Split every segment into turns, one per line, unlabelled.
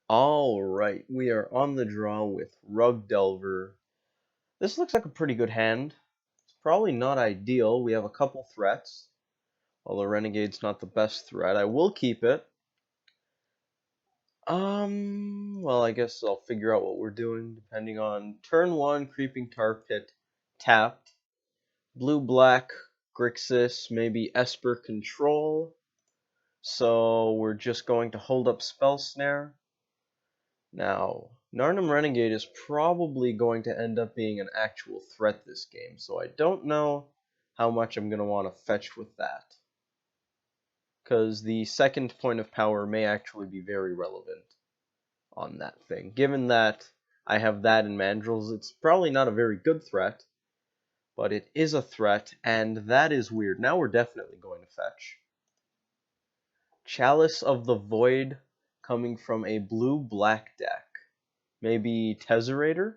Alright, we are on the draw with Rug Delver. This looks like a pretty good hand. It's probably not ideal. We have a couple threats. Although Renegade's not the best threat. I will keep it. Well, I guess I'll figure out what we're doing depending on turn 1, Creeping Tar Pit, tapped. Blue-black, Grixis, maybe Esper Control. So we're just going to hold up Spell Snare. Now, Narnum Renegade is probably going to end up being an actual threat this game, so I don't know how much I'm going to want to fetch with that. Because the second point of power may actually be very relevant on that thing. Given that I have that in Mandrills, it's probably not a very good threat, but it is a threat, and that is weird. Now we're definitely going to fetch. Chalice of the Void coming from a blue-black deck. Maybe Tezzerator?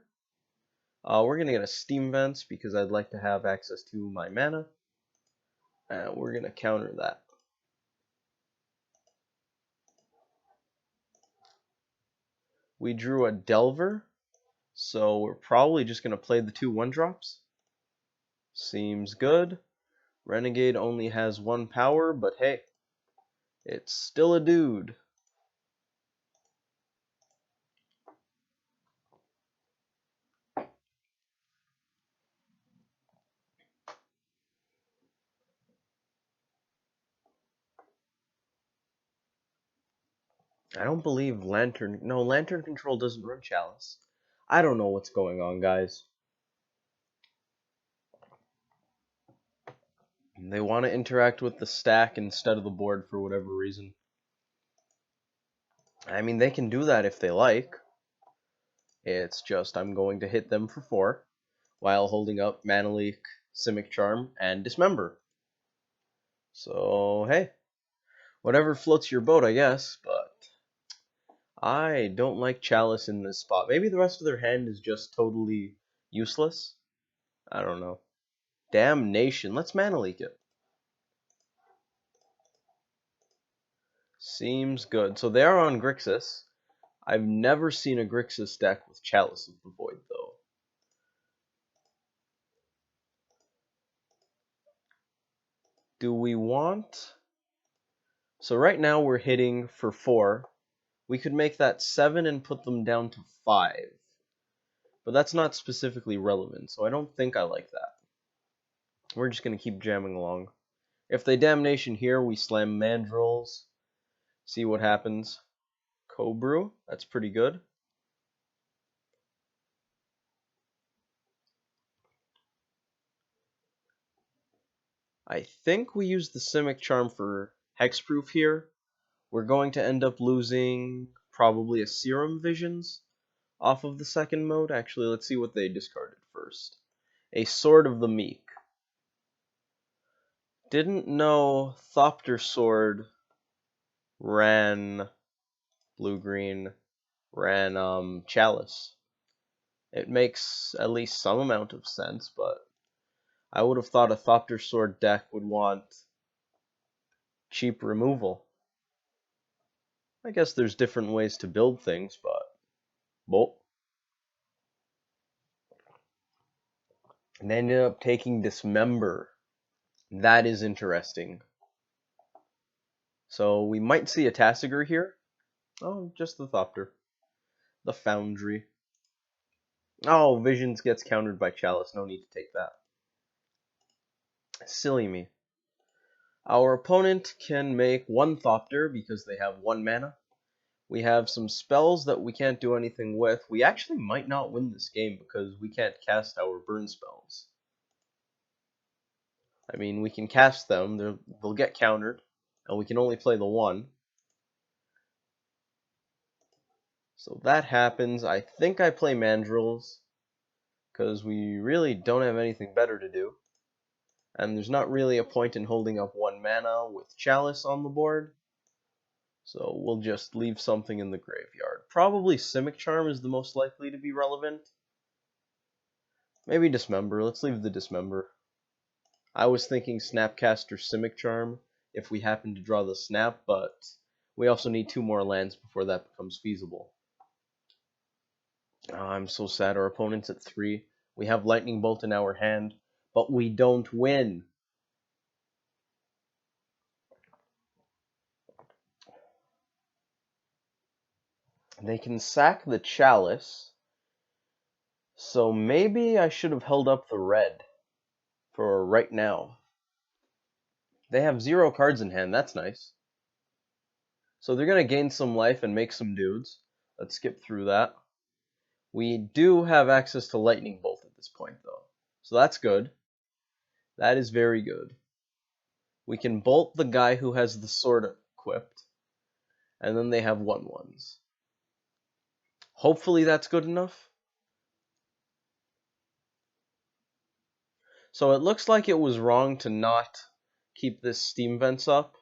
We're going to get a Steam Vents because I'd like to have access to my mana. And we're going to counter that. We drew a Delver, so we're probably just going to play the 2 1-drops. Seems good. Renegade only has 1 power, but hey, it's still a dude. I don't believe Lantern... No, Lantern Control doesn't run Chalice. I don't know what's going on, guys. They want to interact with the stack instead of the board for whatever reason. I mean, they can do that if they like. It's just I'm going to hit them for 4 while holding up Mana Leak, Simic Charm, and Dismember. So, hey, whatever floats your boat, I guess, but I don't like Chalice in this spot. Maybe the rest of their hand is just totally useless. I don't know. Damnation. Let's Mana Leak it. Seems good. So they are on Grixis. I've never seen a Grixis deck with Chalice of the Void, though. Do we want... So right now we're hitting for 4. We could make that 7 and put them down to 5. But that's not specifically relevant, so I don't think I like that. We're just going to keep jamming along. If they Damnation here, we slam Mandrills. See what happens. Cobrew, that's pretty good. I think we use the Simic Charm for Hexproof here. We're going to end up losing probably a Serum Visions off of the second mode. Actually, let's see what they discarded first. A Sword of the Meek. Didn't know Thopter Sword ran blue-green, ran Chalice. It makes at least some amount of sense, but I would have thought a Thopter Sword deck would want cheap removal. I guess there's different ways to build things, but... Well. And they ended up taking Dismember. That is interesting. So we might see a Tassiger here. Oh, just the Thopter. The Foundry. Oh, Visions gets countered by Chalice. No need to take that. Silly me. Our opponent can make 1 Thopter because they have 1 mana. We have some spells that we can't do anything with. We actually might not win this game because we can't cast our burn spells. I mean, we can cast them, they'll get countered, and we can only play the 1. So that happens. I think I play Mandrills, because we really don't have anything better to do. And there's not really a point in holding up 1 mana with Chalice on the board. So we'll just leave something in the graveyard. Probably Simic Charm is the most likely to be relevant. Maybe Dismember. Let's leave the Dismember. I was thinking Snapcaster Simic Charm if we happen to draw the Snap, but we also need 2 more lands before that becomes feasible. I'm so sad. Our opponent's at 3. We have Lightning Bolt in our hand, but we don't win. They can sack the Chalice, so maybe I should have held up the red for right now. They have 0 cards in hand. That's nice. So they're going to gain some life and make some dudes. Let's skip through that. We do have access to Lightning Bolt at this point, though. So that's good. That is very good. We can bolt the guy who has the sword equipped. And then they have 1/1s. Hopefully that's good enough. So it looks like it was wrong to not keep this steam vents up.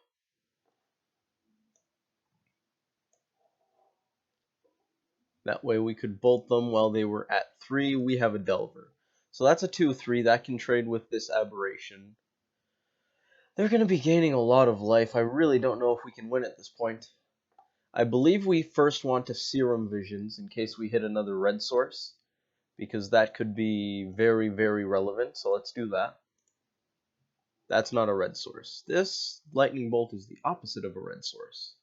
That way we could bolt them while they were at 3. We have a Delver. So that's a 2/3 that can trade with this aberration. They're going to be gaining a lot of life. I really don't know if we can win at this point. I believe we first want to Serum Visions in case we hit another red source, because that could be very, very relevant. So let's do that. That's not a red source. This Lightning Bolt is the opposite of a red source.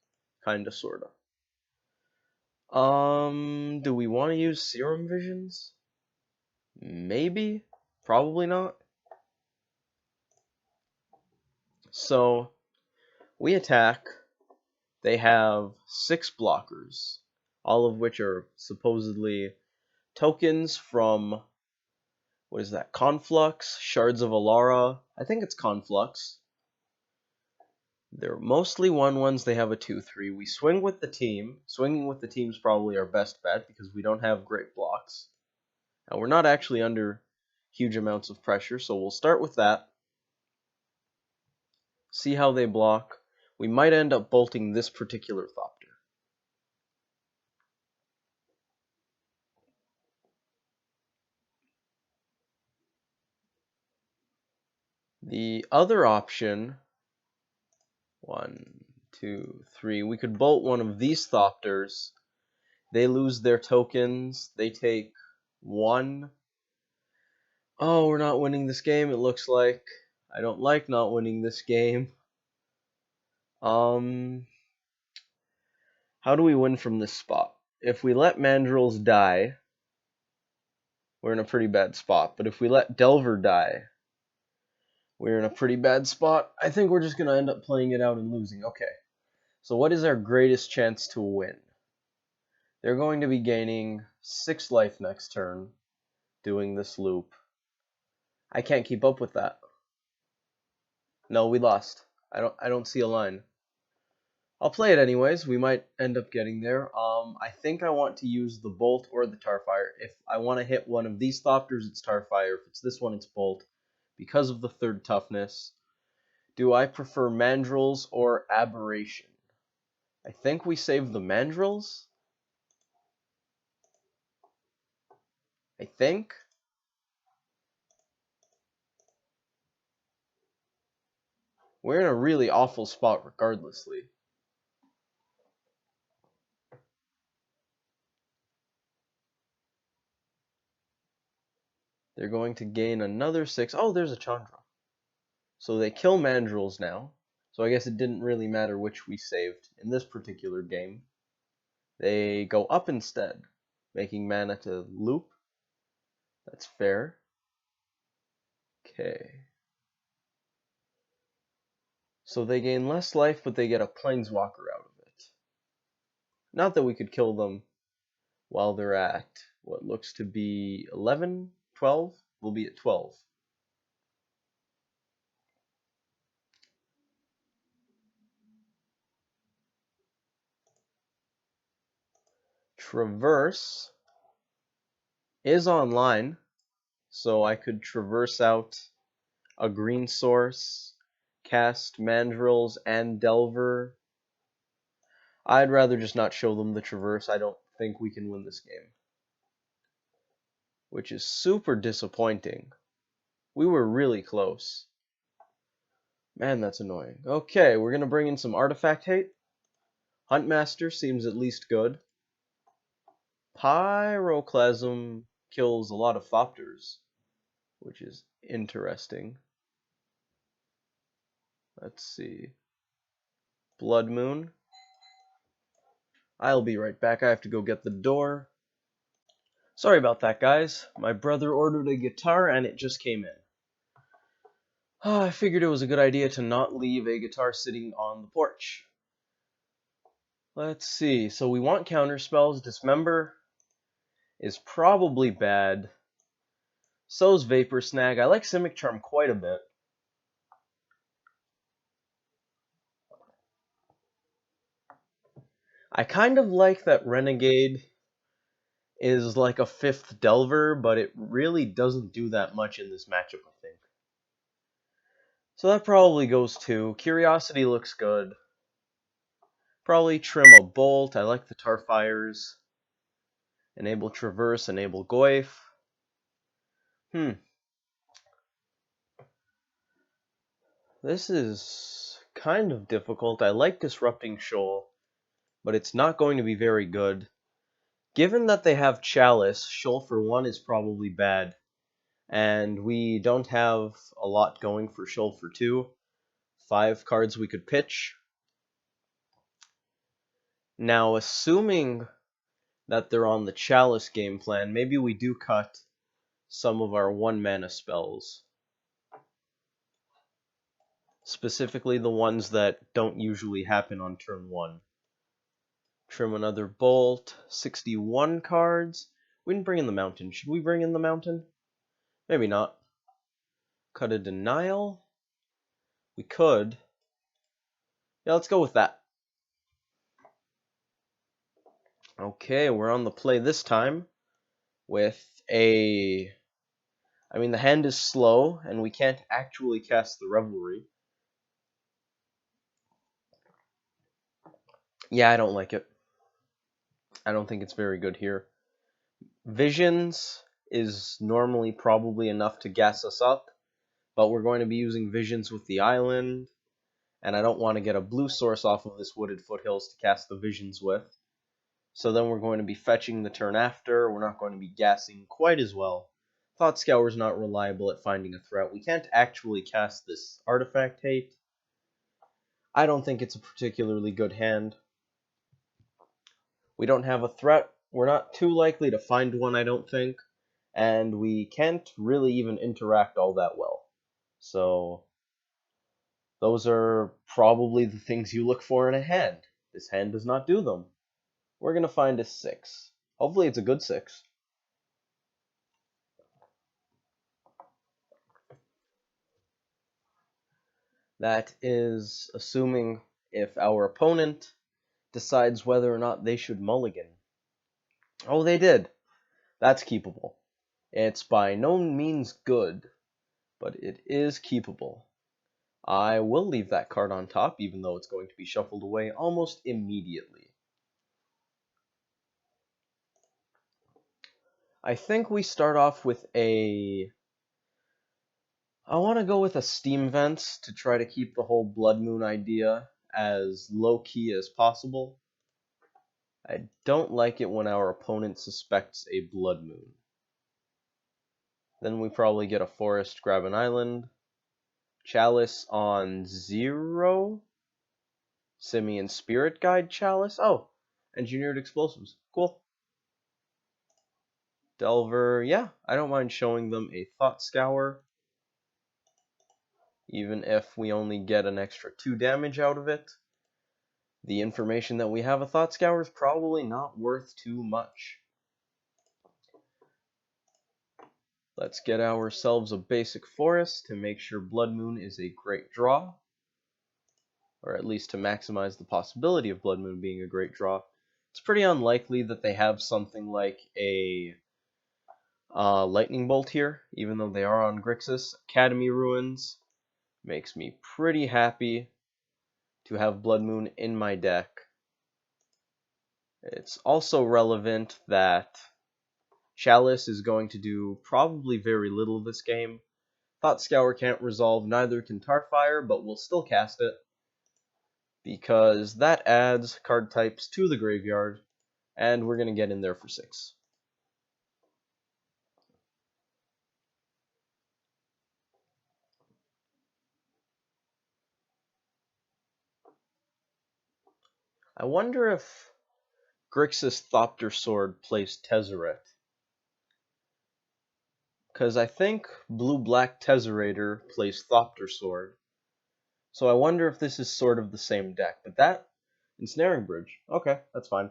Kinda, sorta. Do we want to use Serum Visions? Maybe? Probably not. So, we attack. They have 6 blockers, all of which are supposedly tokens from, what is that, Conflux, Shards of Alara. I think it's Conflux. They're mostly 1/1s. They have a 2/3. We swing with the team. Swinging with the team is probably our best bet because we don't have great blocks. And we're not actually under huge amounts of pressure, so we'll start with that. See how they block. We might end up bolting this particular Thopter. The other option, 1, 2, 3, we could bolt one of these Thopters. They lose their tokens. They take 1. Oh, we're not winning this game, it looks like. I don't like not winning this game. How do we win from this spot? If we let Mandrills die, we're in a pretty bad spot. But if we let Delver die, we're in a pretty bad spot. I think we're just going to end up playing it out and losing. Okay. So what is our greatest chance to win? They're going to be gaining 6 life next turn, doing this loop. I can't keep up with that. No, we lost. I don't see a line. I'll play it anyways. We might end up getting there. I think I want to use the Bolt or the Tarfire. If I want to hit one of these Thopters, it's Tarfire. If it's this one, it's Bolt. Because of the 3rd toughness. Do I prefer Mandrills or Aberration? I think we save the Mandrills. I think. We're in a really awful spot regardlessly. They're going to gain another 6. Oh, there's a Chandra. So they kill Mandrills now. So I guess it didn't really matter which we saved in this particular game. They go up instead, making mana to loop. That's fair. Okay. So they gain less life, but they get a Planeswalker out of it. Not that we could kill them while they're at what looks to be 11, 12? We'll be at 12. Traverse is online, so I could traverse out a green source, cast Mandrills and Delver. I'd rather just not show them the Traverse. I don't think we can win this game. Which is super disappointing. We were really close. Man, that's annoying. Okay, we're going to bring in some Artifact Hate. Huntmaster seems at least good. Pyroclasm kills a lot of Thopters, which is interesting. Let's see. Blood Moon. I'll be right back. I have to go get the door. Sorry about that, guys. My brother ordered a guitar and it just came in. I figured it was a good idea to not leave a guitar sitting on the porch. Let's see. So we want counterspells. Dismember is probably bad. So's Vapor Snag. I like Simic Charm quite a bit. I kind of like that Renegade is like a 5th Delver, but it really doesn't do that much in this matchup, I think. So that probably goes too. Curiosity looks good. Probably trim a Bolt. I like the Tarfires. Enable Traverse, enable Goyf. This is kind of difficult. I like Disrupting Shoal, but it's not going to be very good. Given that they have Chalice, Shoal for 1 is probably bad. And we don't have a lot going for Shoal for 2. 5 cards we could pitch. Now, assuming that they're on the Chalice game plan, maybe we do cut some of our 1-mana spells. Specifically the ones that don't usually happen on turn 1. Trim another Bolt. 61 cards. We didn't bring in the Mountain. Should we bring in the Mountain? Maybe not. Cut a Denial. We could. Yeah, let's go with that. Okay, we're on the play this time with a... I mean, the hand is slow, and we can't actually cast the Revelry. Yeah, I don't like it. I don't think it's very good here. Visions is normally probably enough to gas us up, but we're going to be using Visions with the island, and I don't want to get a blue source off of this Wooded Foothills to cast the Visions with. So then we're going to be fetching the turn after. We're not going to be gassing quite as well. Thought Scour's not reliable at finding a threat. We can't actually cast this Artifact Hate. I don't think it's a particularly good hand. We don't have a threat. We're not too likely to find one, I don't think. And we can't really even interact all that well. So those are probably the things you look for in a hand. This hand does not do them. We're going to find a 6. Hopefully it's a good 6. That is assuming if our opponent decides whether or not they should mulligan. Oh, they did. That's keepable. It's by no means good, but it is keepable. I will leave that card on top, even though it's going to be shuffled away almost immediately. I think we start off with a... I want to go with a Steam Vents to try to keep the whole Blood Moon idea as low-key as possible. I don't like it when our opponent suspects a Blood Moon. Then we probably get a Forest, grab an island. Chalice on 0. Simian Spirit Guide Chalice. Oh, Engineered Explosives. Cool. Delver, yeah, I don't mind showing them a Thought Scour. Even if we only get an extra 2 damage out of it. The information that we have a Thought Scour is probably not worth too much. Let's get ourselves a basic forest to make sure Blood Moon is a great draw. Or at least to maximize the possibility of Blood Moon being a great draw. It's pretty unlikely that they have something like a Lightning Bolt here, even though they are on Grixis. Academy Ruins makes me pretty happy to have Blood Moon in my deck. It's also relevant that Chalice is going to do probably very little this game. Thought Scour can't resolve, neither can Tarfire, but we'll still cast it, because that adds card types to the graveyard, and we're going to get in there for 6. I wonder if Grixis Tezzerator plays Tezzerator, because I think blue-black Tezzerator plays Tezzerator. So I wonder if this is sort of the same deck. But that, Ensnaring Bridge. Okay, that's fine.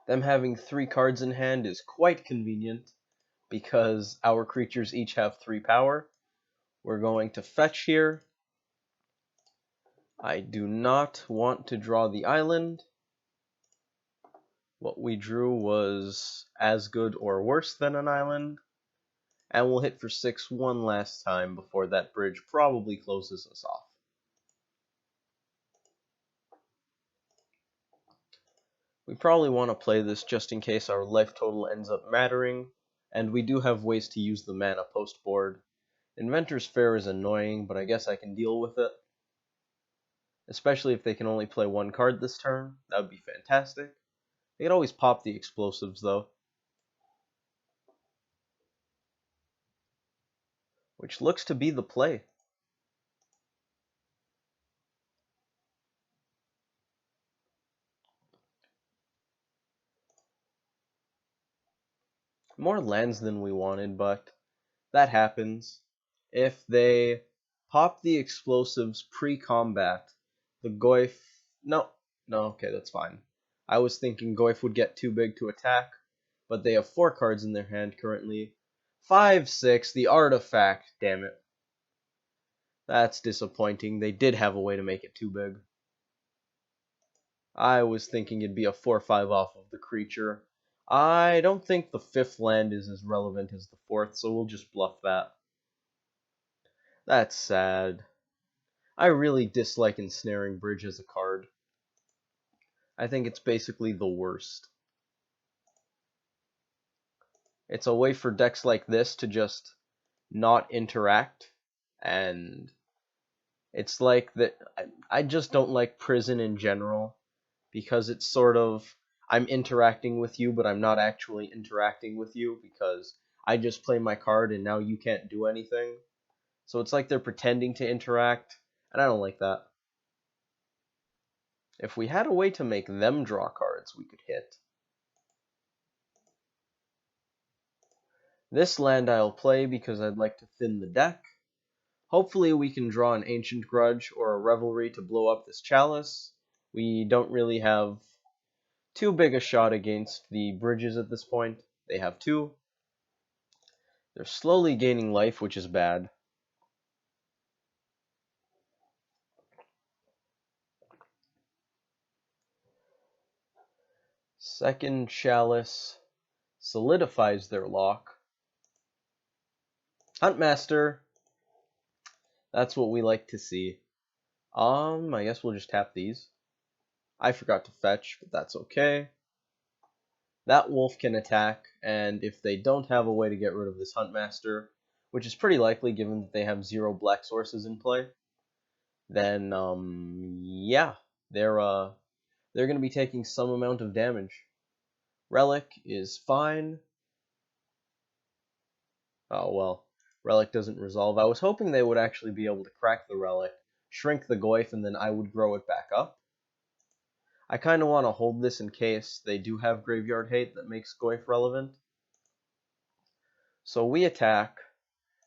Them having 3 cards in hand is quite convenient, because our creatures each have 3 power. We're going to fetch here. I do not want to draw the island. What we drew was as good or worse than an island. And we'll hit for 6 one last time before that bridge probably closes us off. We probably want to play this just in case our life total ends up mattering, and we do have ways to use the mana post board. Inventor's Fair is annoying, but I guess I can deal with it. Especially if they can only play 1 card this turn. That would be fantastic. They could always pop the explosives, though. Which looks to be the play. More lands than we wanted, but that happens. If they pop the explosives pre-combat, the Goyf... No, okay, that's fine. I was thinking Goyf would get too big to attack, but they have 4 cards in their hand currently. 5, 6, the artifact, damn it. That's disappointing. They did have a way to make it too big. I was thinking it'd be a 4-5 off of the creature. I don't think the 5th land is as relevant as the 4th, so we'll just bluff that. That's sad. I really dislike Ensnaring Bridge as a card. I think it's basically the worst. It's a way for decks like this to just not interact, and it's like that. I just don't like Prison in general, because it's sort of, I'm interacting with you, but I'm not actually interacting with you, because I just play my card and now you can't do anything. So it's like they're pretending to interact, and I don't like that. If we had a way to make them draw cards, we could hit. This land I'll play because I'd like to thin the deck. Hopefully we can draw an Ancient Grudge or a Revelry to blow up this Chalice. We don't really have too big a shot against the bridges at this point. They have 2. They're slowly gaining life, which is bad. Second Chalice solidifies their lock. Huntmaster. That's what we like to see. I guess we'll just tap these. I forgot to fetch, but that's okay. That wolf can attack, and if they don't have a way to get rid of this Huntmaster, which is pretty likely given that they have 0 black sources in play, then yeah, they're going to be taking some amount of damage. Relic is fine. Oh well, Relic doesn't resolve. I was hoping they would actually be able to crack the Relic, shrink the Goyf, and then I would grow it back up. I kind of want to hold this in case they do have Graveyard Hate that makes Goyf relevant. So we attack.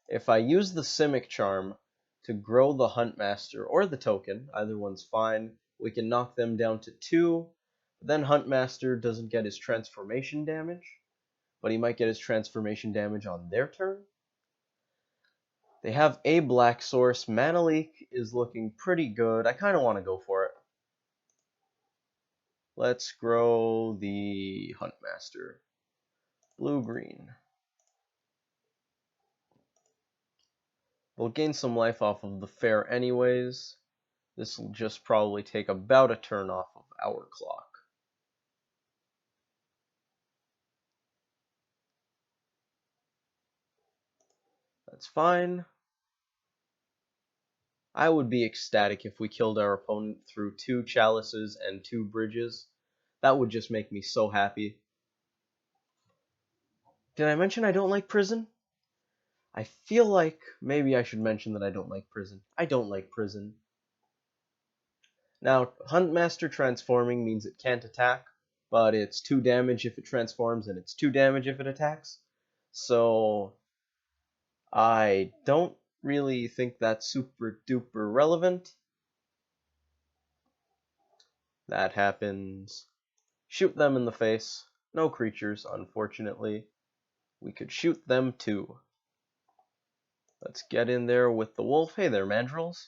If I use the Simic Charm to grow the Huntmaster or the token, either one's fine, we can knock them down to 2. Then Huntmaster doesn't get his transformation damage, but he might get his transformation damage on their turn. They have a black source. Mana Leak is looking pretty good. I kind of want to go for it. Let's grow the Huntmaster. Blue-green. We'll gain some life off of the fair anyways. This will just probably take about a turn off of our clock. That's fine. I would be ecstatic if we killed our opponent through 2 chalices and 2 bridges. That would just make me so happy. Did I mention I don't like prison? I feel like maybe I should mention that I don't like prison. I don't like prison. Now, Huntmaster transforming means it can't attack, but it's 2 damage if it transforms and it's 2 damage if it attacks. So I don't really think that's super duper relevant. That happens. Shoot them in the face. No creatures, unfortunately. We could shoot them too. Let's get in there with the wolf. Hey there, mandrills.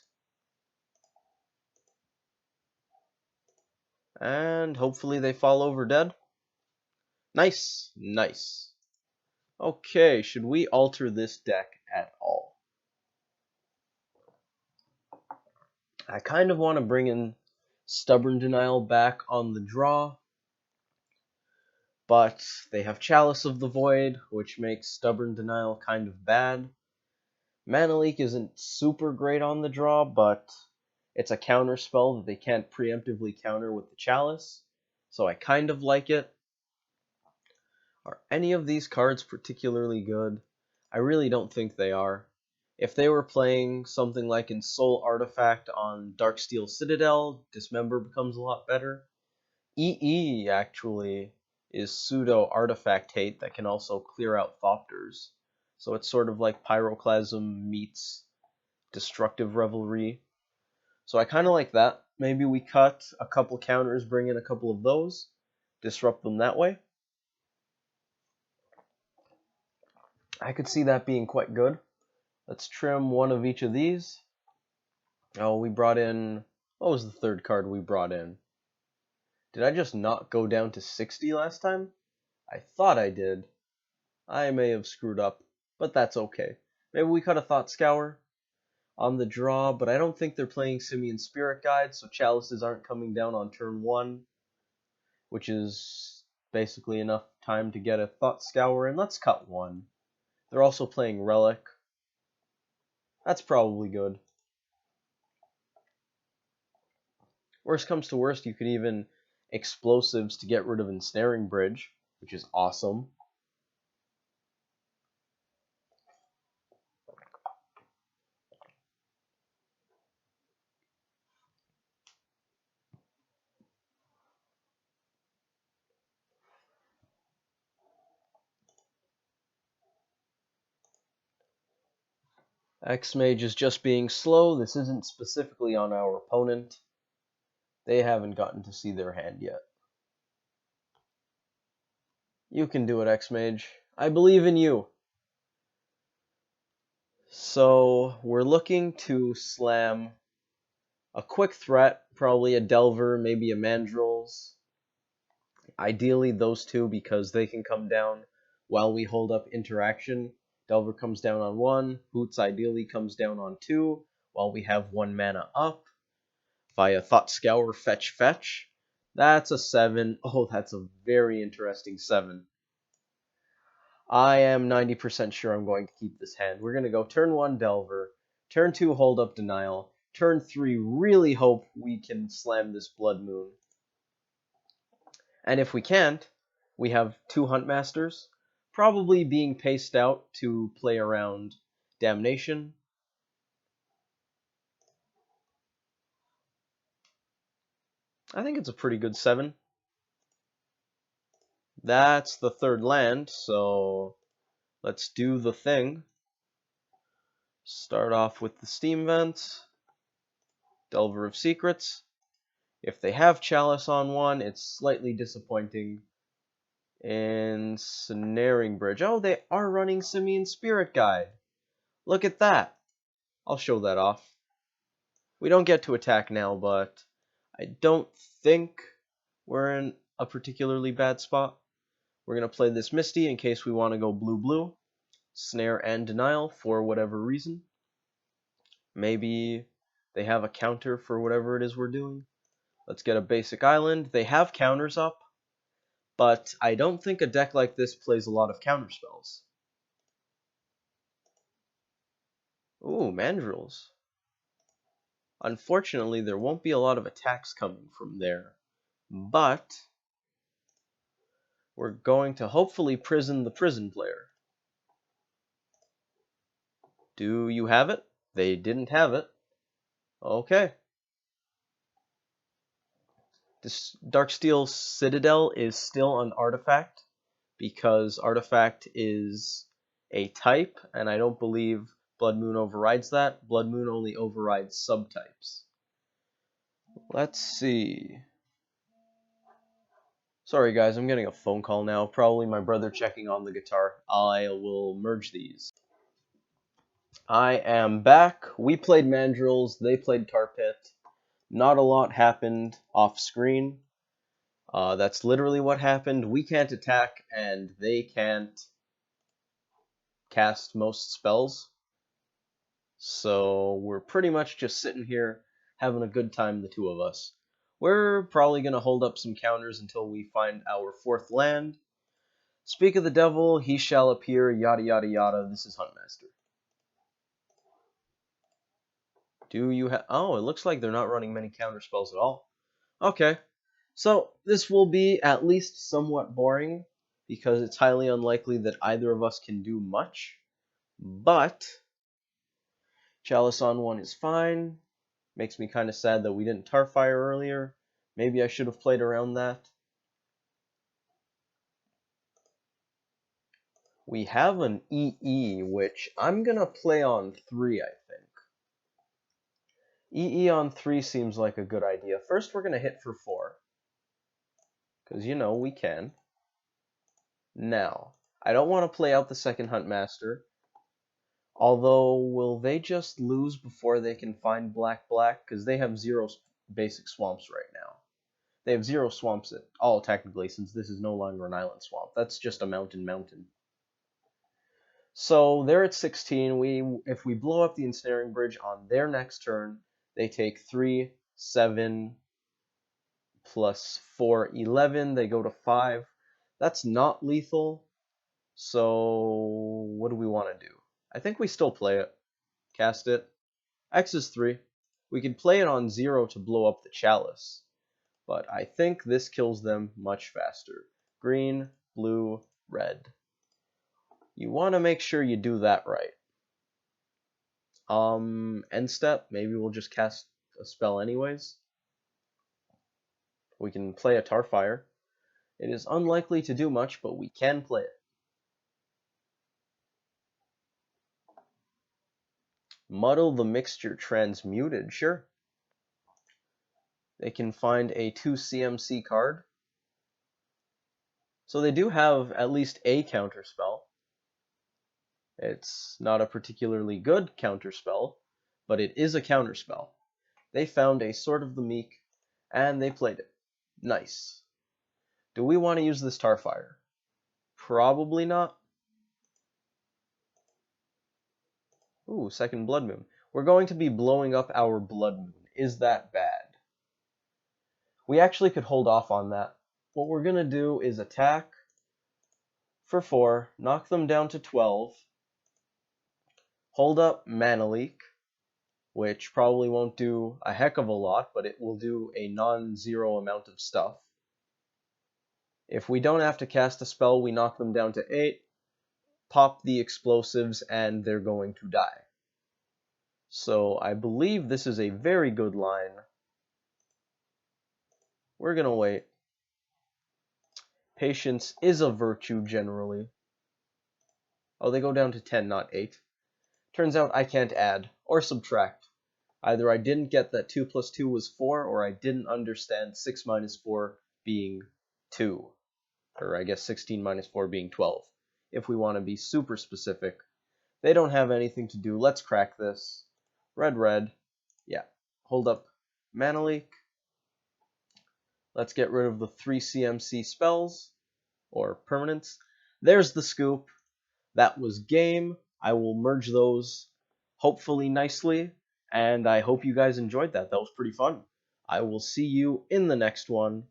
And hopefully they fall over dead. Nice, nice. Okay, should we alter this deck at all? I kind of want to bring in Stubborn Denial back on the draw, but they have Chalice of the Void, which makes Stubborn Denial kind of bad. Mana Leak isn't super great on the draw, but it's a counter spell that they can't preemptively counter with the Chalice, so I kind of like it. Are any of these cards particularly good? I really don't think they are. If they were playing something like Ensoul Artifact on Darksteel Citadel, Dismember becomes a lot better. EE actually is pseudo artifact hate that can also clear out Thopters. So it's sort of like Pyroclasm meets Destructive Revelry. So I kind of like that. Maybe we cut a couple counters, bring in a couple of those, disrupt them that way. I could see that being quite good. Let's trim one of each of these. Oh, we brought in... What was the third card we brought in? Did I just not go down to 60 last time? I thought I did. I may have screwed up, but that's okay. Maybe we cut a Thought Scour on the draw, but I don't think they're playing Simian Spirit Guide, so Chalices aren't coming down on turn 1, which is basically enough time to get a Thought Scour, and let's cut 1. They're also playing Relic. That's probably good. Worst comes to worst, you could even Explosives to get rid of Ensnaring Bridge, which is awesome. Xmage is just being slow. This isn't specifically on our opponent. They haven't gotten to see their hand yet. You can do it, Xmage. I believe in you. So, we're looking to slam a quick threat, probably a Delver, maybe a Mandrills. Ideally, those two, because they can come down while we hold up interaction. Delver comes down on 1, Hoots ideally comes down on 2, while we have 1 mana up. Via Thought Scour, fetch. That's a 7. Oh, that's a very interesting 7. I am 90% sure I'm going to keep this hand. We're going to go turn 1 Delver, turn 2 Hold Up Denial, turn 3 really hope we can slam this Blood Moon. And if we can't, we have 2 Huntmasters, probably being paced out to play around Damnation. I think it's a pretty good 7. That's the 3rd land, so let's do the thing. Start off with the Steam Vent, Delver of Secrets. If they have Chalice on 1, it's slightly disappointing. Ensnaring Bridge. Oh, they are running Simian Spirit Guide. Look at that. I'll show that off. We don't get to attack now, but I don't think we're in a particularly bad spot. We're going to play this Misty in case we want to go blue-blue. Snare and Denial for whatever reason. Maybe they have a counter for whatever it is we're doing. Let's get a basic island. They have counters up, but I don't think a deck like this plays a lot of counter spells. Ooh, Mandrills. Unfortunately, there won't be a lot of attacks coming from there, but we're going to hopefully prison the prison player. Do you have it? They didn't have it. Okay. This Darksteel Citadel is still an artifact because artifact is a type, and I don't believe Blood Moon overrides that. Blood Moon only overrides subtypes. Let's see. Sorry guys, I'm getting a phone call now. Probably my brother checking on the guitar. I will merge these. I am back. We played Mandrills, they played Tar Pit. Not a lot happened off screen. That's literally what happened. We can't attack, and they can't cast most spells. So we're pretty much just sitting here having a good time, the two of us. We're probably going to hold up some counters until we find our fourth land. Speak of the devil, he shall appear, yada yada yada. This is Huntmaster. Do you have... Oh, it looks like they're not running many counter spells at all. Okay. So this will be at least somewhat boring, because it's highly unlikely that either of us can do much. But Chalice on 1 is fine. Makes me kind of sad that we didn't Tarfire earlier. Maybe I should have played around that. We have an EE, which I'm going to play on 3, I think. EE on 3 seems like a good idea. First, we're going to hit for 4. Because, you know, we can. Now, I don't want to play out the second Huntmaster. Although, will they just lose before they can find black? Because they have 0 basic swamps right now. They have 0 swamps at all, technically, since this is no longer an island swamp. That's just a mountain. So they're at 16. If we blow up the ensnaring bridge on their next turn, they take 3, 7, plus 4, 11. They go to 5. That's not lethal. So what do we want to do? I think we still play it. Cast it. X is 3. We can play it on 0 to blow up the chalice. But I think this kills them much faster. Green, blue, red. You want to make sure you do that right. End step, maybe we'll just cast a spell anyways. We can play a Tarfire. It is unlikely to do much, but we can play it. Muddle the Mixture Transmuted, sure. They can find a 2 CMC card. So they do have at least a counterspell. It's not a particularly good counterspell, but it is a counterspell. They found a Sword of the Meek, and they played it. Nice. Do we want to use this Tarfire? Probably not. Ooh, second Blood Moon. We're going to be blowing up our Blood Moon. Is that bad? We actually could hold off on that. What we're going to do is attack for 4, knock them down to 12, hold up Mana Leak, which probably won't do a heck of a lot, but it will do a non-zero amount of stuff. If we don't have to cast a spell, we knock them down to 8, pop the explosives, and they're going to die. So I believe this is a very good line. We're going to wait. Patience is a virtue generally. Oh, they go down to 10, not 8. Turns out I can't add or subtract. Either I didn't get that 2 plus 2 was 4, or I didn't understand 6 minus 4 being 2. Or I guess 16 minus 4 being 12. If we want to be super specific. They don't have anything to do. Let's crack this. Red, red. Yeah. Hold up Mana Leak. Let's get rid of the 3 CMC spells, or permanents. There's the scoop. That was game. I will merge those hopefully nicely, and I hope you guys enjoyed that. That was pretty fun. I will see you in the next one.